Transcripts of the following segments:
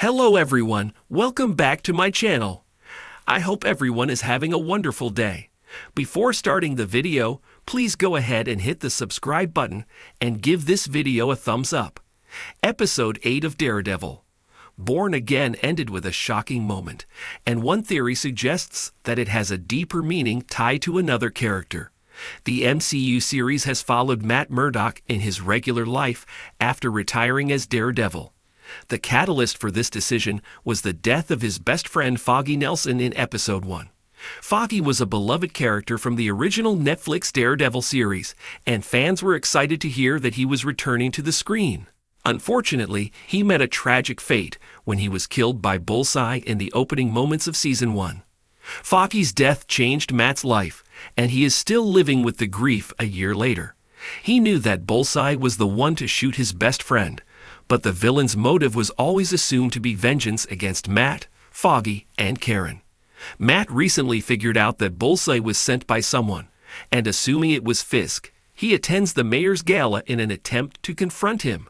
Hello everyone, welcome back to my channel. I hope everyone is having a wonderful day. Before starting the video, please go ahead and hit the subscribe button and give this video a thumbs up. Episode 8 of Daredevil. Born Again ended with a shocking moment, and one theory suggests that it has a deeper meaning tied to another character. The MCU series has followed Matt Murdock in his regular life after retiring as Daredevil. The catalyst for this decision was the death of his best friend Foggy Nelson in Episode 1. Foggy was a beloved character from the original Netflix Daredevil series, and fans were excited to hear that he was returning to the screen. Unfortunately, he met a tragic fate when he was killed by Bullseye in the opening moments of Season 1. Foggy's death changed Matt's life, and he is still living with the grief a year later. He knew that Bullseye was the one to shoot his best friend, but the villain's motive was always assumed to be vengeance against Matt, Foggy, and Karen. Matt recently figured out that Bullseye was sent by someone, and assuming it was Fisk, he attends the mayor's gala in an attempt to confront him.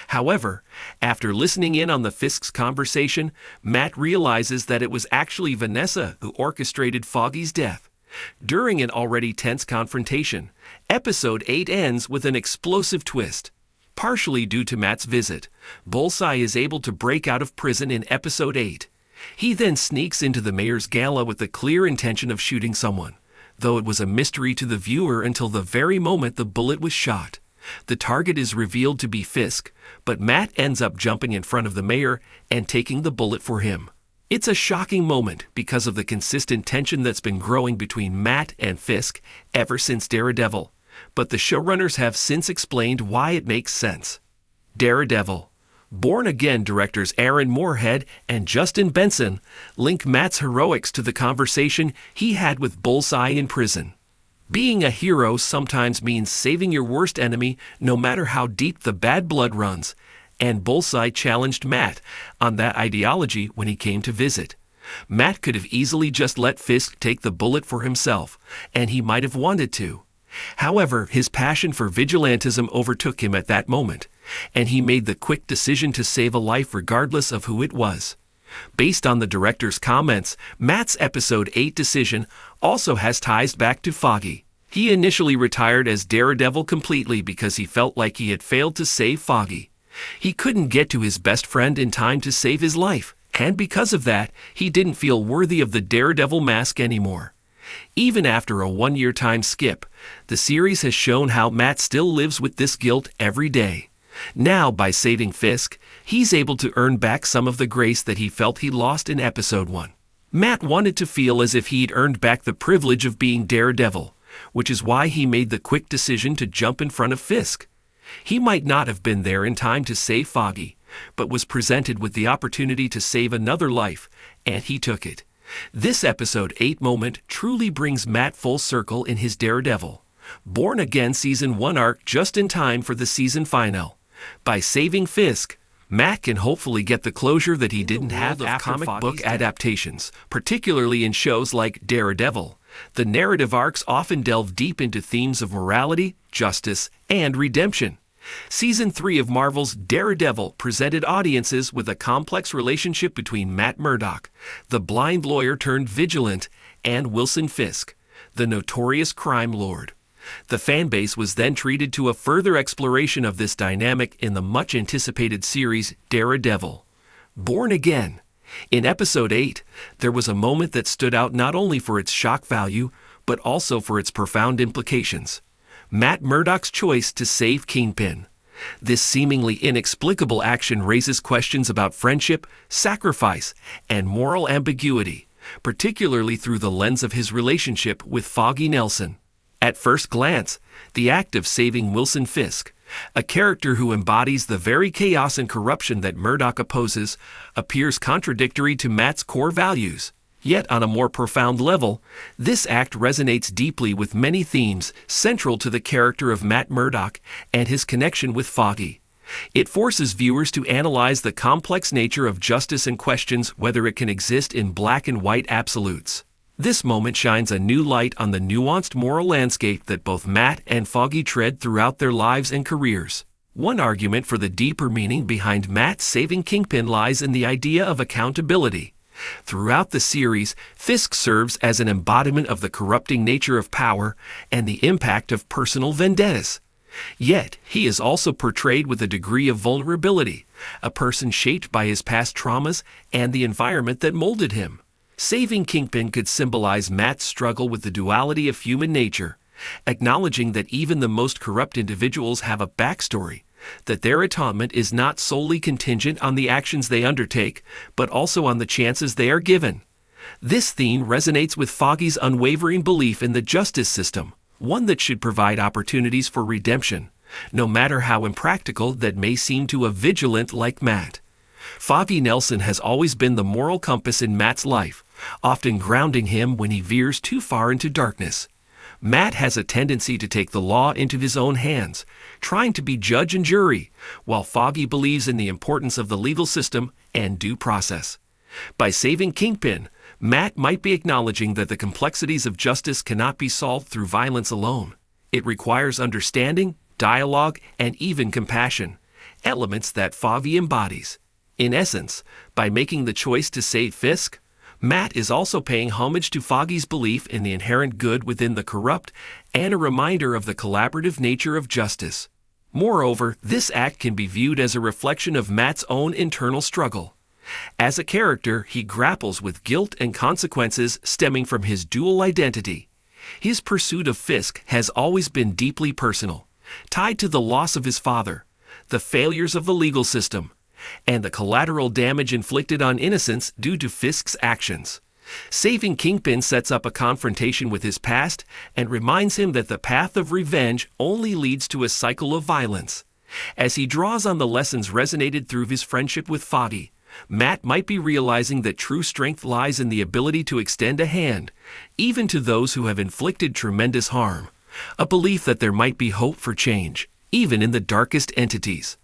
However, after listening in on the Fisk's conversation, Matt realizes that it was actually Vanessa who orchestrated Foggy's death. During an already tense confrontation, Episode 8 ends with an explosive twist. Partially due to Matt's visit, Bullseye is able to break out of prison in Episode 8. He then sneaks into the mayor's gala with the clear intention of shooting someone, though it was a mystery to the viewer until the very moment the bullet was shot. The target is revealed to be Fisk, but Matt ends up jumping in front of the mayor and taking the bullet for him. It's a shocking moment because of the consistent tension that's been growing between Matt and Fisk ever since Daredevil, but the showrunners have since explained why it makes sense. Daredevil. Born Again directors Aaron Moorhead and Justin Benson link Matt's heroics to the conversation he had with Bullseye in prison. Being a hero sometimes means saving your worst enemy no matter how deep the bad blood runs, and Bullseye challenged Matt on that ideology when he came to visit. Matt could have easily just let Fisk take the bullet for himself, and he might have wanted to. However, his passion for vigilantism overtook him at that moment, and he made the quick decision to save a life regardless of who it was. Based on the director's comments, Matt's Episode 8 decision also has ties back to Foggy. He initially retired as Daredevil completely because he felt like he had failed to save Foggy. He couldn't get to his best friend in time to save his life, and because of that, he didn't feel worthy of the Daredevil mask anymore. Even after a one-year time skip, the series has shown how Matt still lives with this guilt every day. Now, by saving Fisk, he's able to earn back some of the grace that he felt he lost in Episode 1. Matt wanted to feel as if he'd earned back the privilege of being Daredevil, which is why he made the quick decision to jump in front of Fisk. He might not have been there in time to save Foggy, but was presented with the opportunity to save another life, and he took it. This Episode 8 moment truly brings Matt full circle in his Daredevil. Born Again Season 1 arc just in time for the season finale. By saving Fisk, Matt can hopefully get the closure that he didn't have after comic book adaptations, particularly in shows like Daredevil. The narrative arcs often delve deep into themes of morality, justice, and redemption. Season 3 of Marvel's Daredevil presented audiences with a complex relationship between Matt Murdock, the blind lawyer turned vigilant, and Wilson Fisk, the notorious crime lord. The fanbase was then treated to a further exploration of this dynamic in the much-anticipated series Daredevil. Born Again. In Episode 8, there was a moment that stood out not only for its shock value, but also for its profound implications. Matt Murdock's choice to save Kingpin. This seemingly inexplicable action raises questions about friendship, sacrifice, and moral ambiguity, particularly through the lens of his relationship with Foggy Nelson. At first glance, the act of saving Wilson Fisk, a character who embodies the very chaos and corruption that Murdock opposes, appears contradictory to Matt's core values. Yet on a more profound level, this act resonates deeply with many themes central to the character of Matt Murdock and his connection with Foggy. It forces viewers to analyze the complex nature of justice and questions whether it can exist in black and white absolutes. This moment shines a new light on the nuanced moral landscape that both Matt and Foggy tread throughout their lives and careers. One argument for the deeper meaning behind Matt saving Kingpin lies in the idea of accountability. Throughout the series, Fisk serves as an embodiment of the corrupting nature of power and the impact of personal vendettas. Yet, he is also portrayed with a degree of vulnerability, a person shaped by his past traumas and the environment that molded him. Saving Kingpin could symbolize Matt's struggle with the duality of human nature, acknowledging that even the most corrupt individuals have a backstory, that their atonement is not solely contingent on the actions they undertake, but also on the chances they are given. This theme resonates with Foggy's unwavering belief in the justice system, one that should provide opportunities for redemption, no matter how impractical that may seem to a vigilant like Matt. Foggy Nelson has always been the moral compass in Matt's life, often grounding him when he veers too far into darkness. Matt has a tendency to take the law into his own hands, trying to be judge and jury, while Foggy believes in the importance of the legal system and due process. By saving Kingpin, Matt might be acknowledging that the complexities of justice cannot be solved through violence alone. It requires understanding, dialogue, and even compassion, elements that Foggy embodies. In essence, by making the choice to save Fisk, Matt is also paying homage to Foggy's belief in the inherent good within the corrupt and a reminder of the collaborative nature of justice. Moreover, this act can be viewed as a reflection of Matt's own internal struggle. As a character, he grapples with guilt and consequences stemming from his dual identity. His pursuit of Fisk has always been deeply personal, tied to the loss of his father, the failures of the legal system, and the collateral damage inflicted on innocents due to Fisk's actions. Saving Kingpin sets up a confrontation with his past and reminds him that the path of revenge only leads to a cycle of violence. As he draws on the lessons resonated through his friendship with Foggy, Matt might be realizing that true strength lies in the ability to extend a hand, even to those who have inflicted tremendous harm, a belief that there might be hope for change, even in the darkest entities.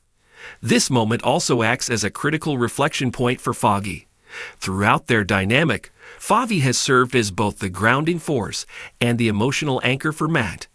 This moment also acts as a critical reflection point for Foggy. Throughout their dynamic, Foggy has served as both the grounding force and the emotional anchor for Matt.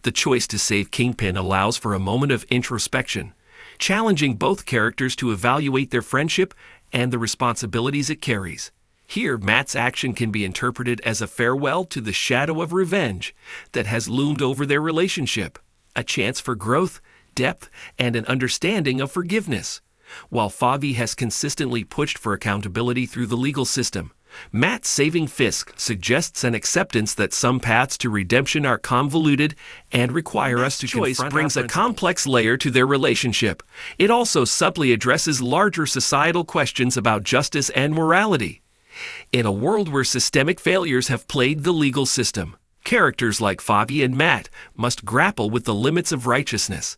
The choice to save Kingpin allows for a moment of introspection, challenging both characters to evaluate their friendship and the responsibilities it carries. Here, Matt's action can be interpreted as a farewell to the shadow of revenge that has loomed over their relationship, a chance for growth, depth, and an understanding of forgiveness. While Foggy has consistently pushed for accountability through the legal system, Matt saving Fisk suggests an acceptance that some paths to redemption are convoluted and require us to confront. Choice brings a complex layer to their relationship. It also subtly addresses larger societal questions about justice and morality. In a world where systemic failures have plagued the legal system, characters like Foggy and Matt must grapple with the limits of righteousness.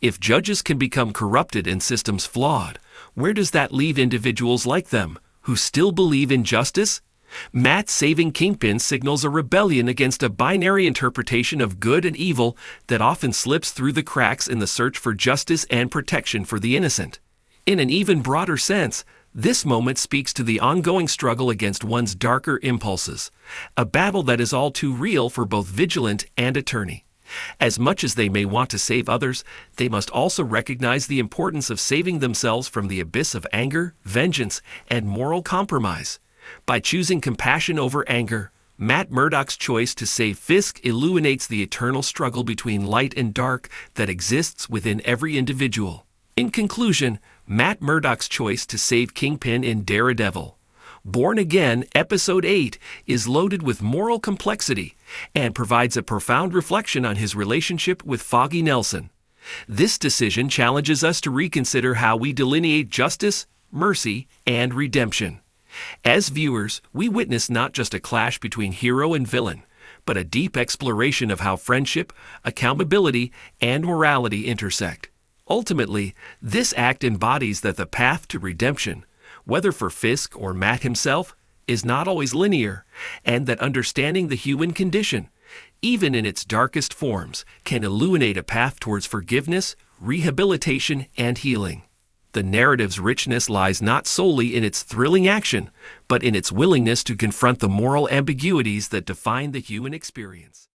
If judges can become corrupted and systems flawed, where does that leave individuals like them, who still believe in justice? Matt saving Kingpin signals a rebellion against a binary interpretation of good and evil that often slips through the cracks in the search for justice and protection for the innocent. In an even broader sense, this moment speaks to the ongoing struggle against one's darker impulses, a battle that is all too real for both vigilant and attorney. As much as they may want to save others, they must also recognize the importance of saving themselves from the abyss of anger, vengeance, and moral compromise. By choosing compassion over anger, Matt Murdock's choice to save Fisk illuminates the eternal struggle between light and dark that exists within every individual. In conclusion, Matt Murdock's choice to save Kingpin in Daredevil, Born Again, Episode 8, is loaded with moral complexity and provides a profound reflection on his relationship with Foggy Nelson. This decision challenges us to reconsider how we delineate justice, mercy, and redemption. As viewers, we witness not just a clash between hero and villain, but a deep exploration of how friendship, accountability, and morality intersect. Ultimately, this act embodies that the path to redemption, whether for Fisk or Matt himself, is not always linear, and that understanding the human condition, even in its darkest forms, can illuminate a path towards forgiveness, rehabilitation, and healing. The narrative's richness lies not solely in its thrilling action, but in its willingness to confront the moral ambiguities that define the human experience.